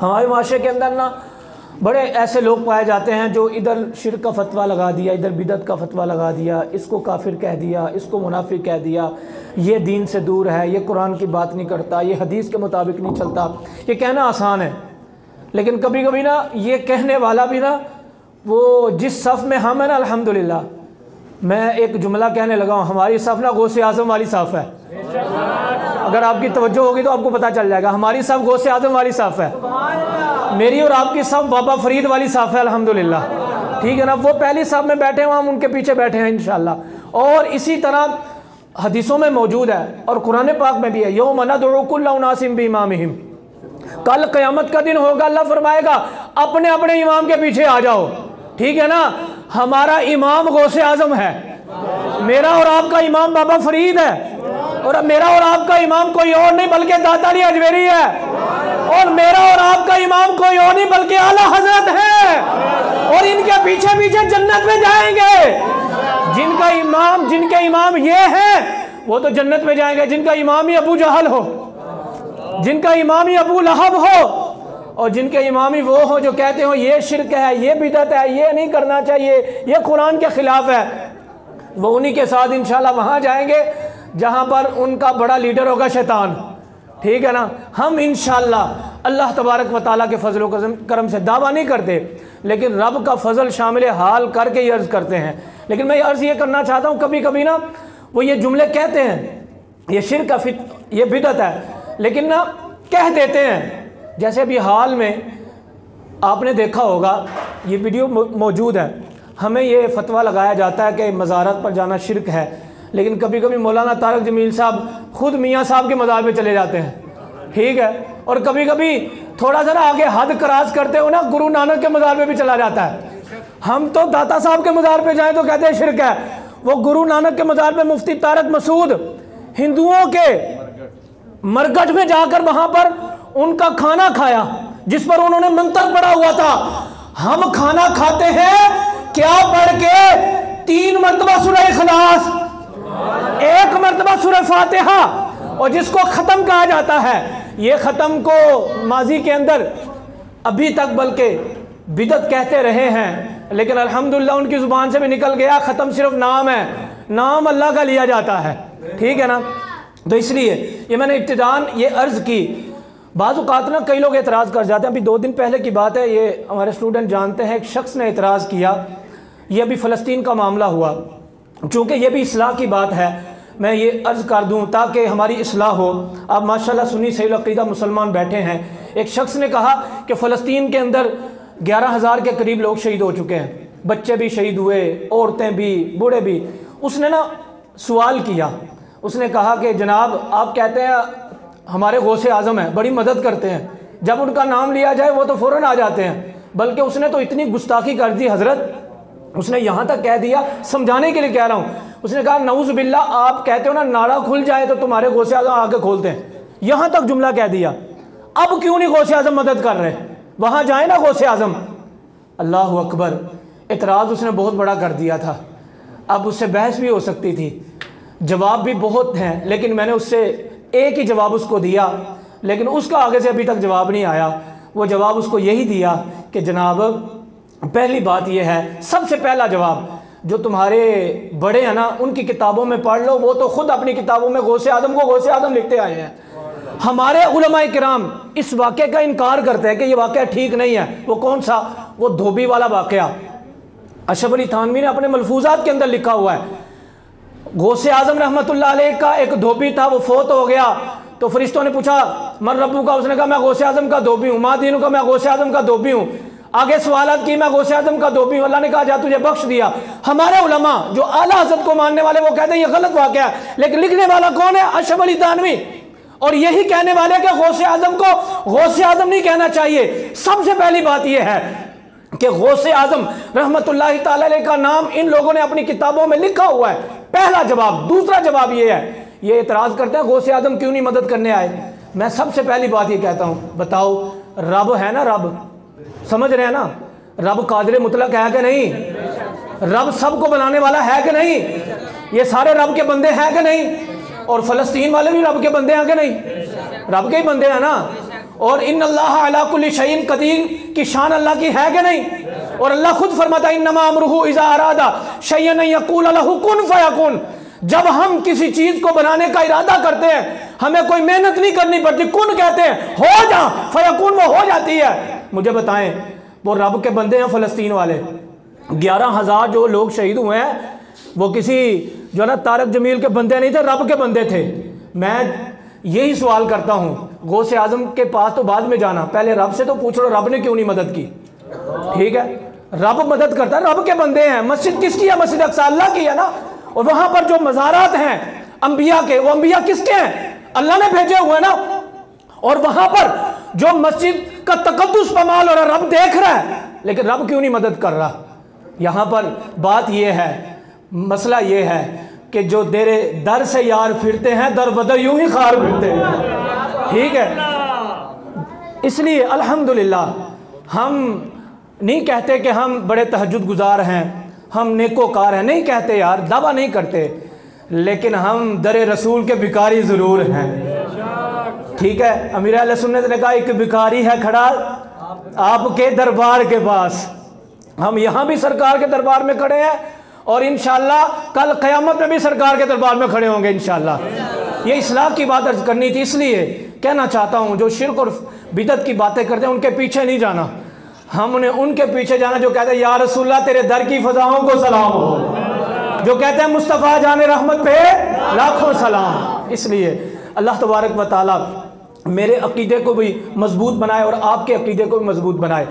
हमारे माशरे के अंदर ना बड़े ऐसे लोग पाए जाते हैं जो इधर शिर्क का फतवा लगा दिया, इधर बिदअत का फतवा लगा दिया, इसको काफिर कह दिया, इसको मुनाफिक कह दिया, ये दीन से दूर है, ये कुरान की बात नहीं करता, ये हदीस के मुताबिक नहीं चलता। ये कहना आसान है, लेकिन कभी कभी ना ये कहने वाला भी ना वो जिस सफ़ में हम है ना, अल्हम्दुलिल्लाह, मैं एक जुमला कहने लगा हूँ, हमारी सफ़ ना गौसे आज़म वाली सफ़ है। अगर आपकी तवज्जो होगी तो आपको पता चल जाएगा, हमारी सफ़ गौसे आज़म वाली सफ़ है। मेरी और आपकी सफ़ बाबा फरीद वाली सफ़ है, अल्हम्दुलिल्लाह। ठीक है ना, वो पहली सफ़ में बैठे हैं, हम उनके पीछे बैठे हैं इंशाअल्लाह। और इसी तरह हदीसों में मौजूद है और कुरान पाक में भी है, यौम नदउ कुल्ला उनासिम बिइमामिहिम, कल क़यामत का दिन होगा, अल्लाह फरमाएगा अपने अपने इमाम के पीछे आ जाओ। ठीक है ना, हमारा इमाम गौसे आज़म है, मेरा और आपका इमाम बाबा फरीद है, और मेरा और आपका इमाम कोई और नहीं बल्कि दाता अली अजमेरी है, और मेरा और आपका इमाम कोई और नहीं बल्कि आला हजरत है। और इनके पीछे पीछे जन्नत में जाएंगे। जिनके इमाम ये हैं वो तो जन्नत में जाएंगे, जिनका इमाम ही अबू जहल हो, जिनका इमाम ही अबू लहब हो, और जिनके इमाम ही वो हो जो कहते हो ये शिरक है, ये बिदअत है, ये नहीं करना चाहिए, ये कुरान के खिलाफ है, वो उन्हीं के साथ इंशाल्लाह वहाँ जाएंगे जहाँ पर उनका बड़ा लीडर होगा शैतान। ठीक है ना, हम इंशाल्लाह अल्लाह तबारक व तआला के फजल व करम से दावा नहीं करते, लेकिन रब का फजल शामिल हाल करके ये अर्ज़ करते हैं। लेकिन मैं अर्ज़ ये करना चाहता हूँ, कभी कभी ना वो ये जुमले कहते हैं ये शिरक ये बिदअत है, लेकिन ना कह देते हैं। जैसे अभी हाल में आपने देखा होगा, ये वीडियो मौजूद है, हमें ये फतवा लगाया जाता है कि मज़ारत पर जाना शिरक है, लेकिन कभी कभी मौलाना तारक जमील साहब खुद मियाँ साहब के मज़ार पे चले जाते हैं। ठीक है, और कभी कभी थोड़ा सा ना आगे हद क्रॉस करते हो ना, गुरु नानक के मज़ार पे भी चला जाता है। हम तो दाता साहब के मज़ार पे जाएं तो कहते हैं शिरक है, वो गुरु नानक के मज़ार पे मुफ्ती तारक मसूद हिंदुओं के मरकट में जाकर वहाँ पर उनका खाना खाया जिस पर उन्होंने मंत्र पढ़ा हुआ था। हम खाना खाते हैं क्या पढ़ के? 3 मरतबा सूरह इखलास, 1 मरतबा सूरह फातिहा, और जिसको ख़त्म कहा जाता है। ये ख़त्म को माजी के अंदर अभी तक बल्कि बिदअत कहते रहे हैं, लेकिन अल्हम्दुलिल्लाह उनकी ज़ुबान से भी निकल गया, ख़त्म सिर्फ नाम है, नाम अल्लाह का लिया जाता है। ठीक है ना, तो इसलिए ये मैंने इब्तिदान ये अर्ज़ की। बाज़ औक़ात ना कई लोग एतराज़ कर जाते हैं। अभी 2 दिन पहले की बात है, ये हमारे स्टूडेंट जानते हैं, एक शख्स ने एतराज़ किया, ये अभी फ़लस्तीन का मामला हुआ। चूँकि ये भी इस्लाह की बात है, मैं ये अर्ज़ कर दूँ ताकि हमारी इस्लाह हो। आप माशाल्लाह सुन्नी सही अक़ीदा मुसलमान बैठे हैं। एक शख्स ने कहा कि फ़लस्तीन के अंदर 11,000 के करीब लोग शहीद हो चुके हैं, बच्चे भी शहीद हुए, औरतें भी, बूढ़े भी। उसने ना सवाल किया, उसने कहा कि जनाब आप कहते हैं हमारे गौसे आज़म हैं, बड़ी मदद करते हैं, जब उनका नाम लिया जाए वो तो फ़ौरन आ जाते हैं, बल्कि उसने तो इतनी गुस्ताखी कर दी हज़रत, उसने यहाँ तक कह दिया, समझाने के लिए कह रहा हूँ, उसने कहा नऊज़ बिल्ला आप कहते हो ना नाला खुल जाए तो तुम्हारे गौसे आज़म आके खोलते हैं, यहाँ तक जुमला कह दिया। अब क्यों नहीं गौसे आज़म मदद कर रहे? वहाँ जाए ना गौसे आज़म। अल्लाह अकबर, इतराज़ उसने बहुत बड़ा कर दिया था। अब उससे बहस भी हो सकती थी, जवाब भी बहुत हैं, लेकिन मैंने उससे एक ही जवाब उसको दिया, लेकिन उसका आगे से अभी तक जवाब नहीं आया। वो जवाब उसको यही दिया कि जनाब पहली बात यह है, सबसे पहला जवाब जो तुम्हारे बड़े हैं ना उनकी किताबों में पढ़ लो, वो तो ख़ुद अपनी किताबों में गौसे आज़म को गौसे आज़म लिखते आए हैं। हमारे उलमाए किराम इस वाक़े का इनकार करते हैं कि ये वाक़या ठीक नहीं है। वो कौन सा? वो धोबी वाला वाक़या। अशरफ अली थानवी ने अपने मलफूजात के अंदर लिखा हुआ है, गौसे आज़म रहमतुल्लाह अलैह का एक धोबी था, वो फोत हो गया, तो फरिश्तों ने पूछा मन रब्बू का, उसने कहा मैं गौसे आज़म का धोबी हूँ। माँ दीनू का, मैं गौसे आज़म का धोबी हूँ। आगे सवालात की, मैं गौसे आज़म का धोबी हूँ। अल्लाह ने कहा जा तुझे बख्श दिया। हमारे उलमा जो आला हज़रत को मानने वाले वो कहते हैं ये गलत वाक़या है, लेकिन लिखने वाला कौन है? अशरफ अली थानवी। और यही कहने वाले कि गौसे आज़म को गौसे आज़म नहीं कहना चाहिए। सबसे पहली बात यह है कि गौसे आज़म रहमतुल्लाहि ताला अलैह का नाम इन लोगों ने अपनी किताबों में लिखा हुआ है, पहला जवाब। दूसरा जवाब ये है, ये इतराज़ करते हैं गौसे आज़म क्यों नहीं मदद करने आए। मैं सबसे पहली बात ये कहता हूँ, बताओ रब है ना, रब समझ रहे हैं ना, रब कादिर मुतलक है कि नहीं? रब सबको बनाने वाला है कि नहीं? ये सारे रब के बंदे हैं कि नहीं? और फ़लस्तीन वाले भी रब के बंदे हैं कि नहीं? रब के ही बंदे हैं ना। और इन्नल्लाह अला कुल्ली शैइन कदीर की शान अल्लाह की है कि नहीं? और अल्लाह खुद फरमाता है इन्नमा अमरुहु इज़ा अरादा शैअन यक़ूल लहु कुन फयकुन। जब हम किसी चीज को बनाने का इरादा करते हैं हमें कोई मेहनत नहीं करनी पड़ती, कुन कहते हैं हो जा, फयकुन वो हो जाती है। मुझे बताएं, वो रब के बंदे हैं फ़लस्तीन वाले, 11,000 जो लोग शहीद हुए हैं वो किसी जो ना तारक जमील के बंदे नहीं थे, रब के बंदे थे। मैं यही सवाल करता हूँ, गौसे आजम के पास तो बाद में जाना, पहले रब से तो पूछ लो रब ने क्यों नहीं मदद की। ठीक है, रब मदद करता है, रब के बंदे हैं। मस्जिद किसकी है? मस्जिद अक्सा अल्लाह की है ना। और वहां पर जो मज़ारात हैं अंबिया के, वो अंबिया किसके हैं? अल्लाह ने भेजे हुए ना। और वहां पर जो मस्जिद का तकद्दुस पमाल हो रहा है, रब देख रहा है, लेकिन रब क्यों नहीं मदद कर रहा? यहां पर बात यह है, मसला यह है कि जो तेरे दर से यार फिरते हैं दर बदर यूं ही खार फिरते हैं। ठीक है, इसलिए अल्हम्दुलिल्लाह हम नहीं कहते कि हम बड़े तहज्जुद गुजार हैं, हम नेकोकार हैं, नहीं कहते यार, दावा नहीं करते, लेकिन हम दर रसूल के भिखारी ज़रूर हैं। ठीक है, अमीर अहले सुन्नत ने कहा एक भिखारी है खड़ा आपके दरबार के पास। हम यहाँ भी सरकार के दरबार में खड़े हैं और इंशाअल्लाह कल क़यामत में भी सरकार के दरबार में खड़े होंगे इंशाअल्लाह। ये इस्लाह की बात अर्ज करनी थी, इसलिए कहना चाहता हूँ जो शिर्क और बिदत की बातें करते हैं उनके पीछे नहीं जाना, हमने उनके पीछे जाना जो कहते हैं या रसूलल्लाह तेरे दर की फ़ज़ाओं को सलाम हो, जो कहते हैं मुस्तफ़ा जाने रहमत पे लाखों सलाम। इसलिए अल्लाह तबारक व तआला मेरे अकीदे को भी मजबूत बनाए और आपके अकीदे को भी मजबूत बनाए।